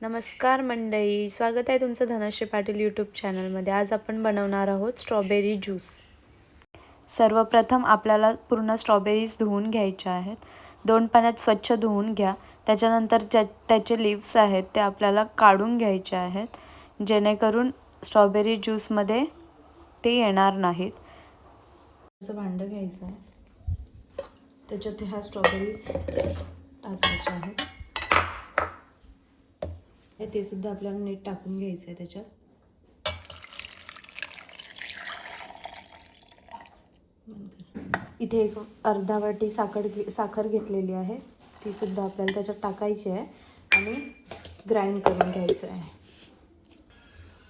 नमस्कार मंडळी, स्वागत आहे तुमचं धनश्री पाटील यूट्यूब चॅनलमध्ये. आज आपण बनवणार आहोत स्ट्रॉबेरी ज्यूस. सर्वप्रथम आपल्याला पूर्ण स्ट्रॉबेरीज धुवून घ्यायच्या आहेत. 2 पाण्यात स्वच्छ धुवून घ्या. त्याच्यानंतर त्याचे लीव्स आहेत ते आपल्याला काढून घ्यायचे आहेत, जेणेकरून स्ट्रॉबेरी ज्यूसमध्ये ते येणार नाहीत. असं भांडं घ्यायचं आहे, त्याच्यात ह्या स्ट्रॉबेरीज टाकायच्या आहेत. ते सुद्धा आपल्याला नीट टाकून घ्यायचं आहे त्याच्यात. इथे एक अर्धा वाटी साखर घेतलेली आहे, ती सुद्धा आपल्याला त्याच्यात टाकायची आहे आणि ग्राइंड करून घ्यायचं आहे.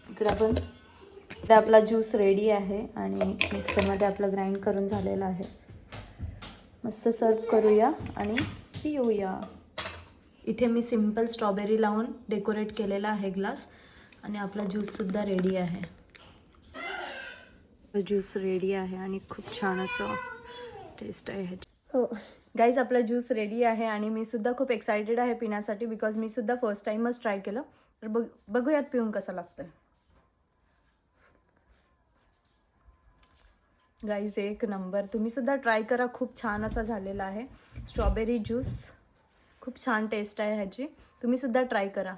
इकडे आपला ज्यूस रेडी आहे आणि मिक्सरमध्ये आपलं ग्राइंड करून झालेलं आहे. मस्त सर्व करूया आणि पिऊया. इथे मी सिंपल स्ट्रॉबेरी लावून डेकोरेट केलेला आहे ग्लास आणि आपला ज्यूससुद्धा रेडी आहे. ज्यूस रेडी आहे आणि खूप छान असं टेस्ट आहे ह्याची. हो गाईज, आपला ज्यूस रेडी आहे आणि मी सुद्धा खूप एक्सायटेड आहे पिण्यासाठी, बिकॉज मी सुद्धा फर्स्ट टाईमच ट्राय केलं. तर बघूयात पिऊन कसं लागतं. गाईज एक नंबर, तुम्ही सुद्धा ट्राय करा. खूप छान असा झालेला आहे स्ट्रॉबेरी ज्यूस. खूप छान टेस्ट आहे ह्याची, तुम्ही सुद्धा ट्राय करा.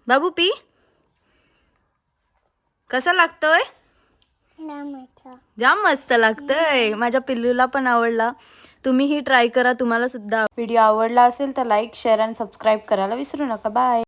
बाबू पी, कसा लागतोय? जाम मस्त लागतंय. माझ्या पिल्लूला पण आवडला. तुम्हीही ट्राय करा, तुम्हाला सुद्धा. व्हिडिओ आवडला असेल तर लाईक, शेअर आणि सबस्क्राईब करायला विसरू नका. बाय.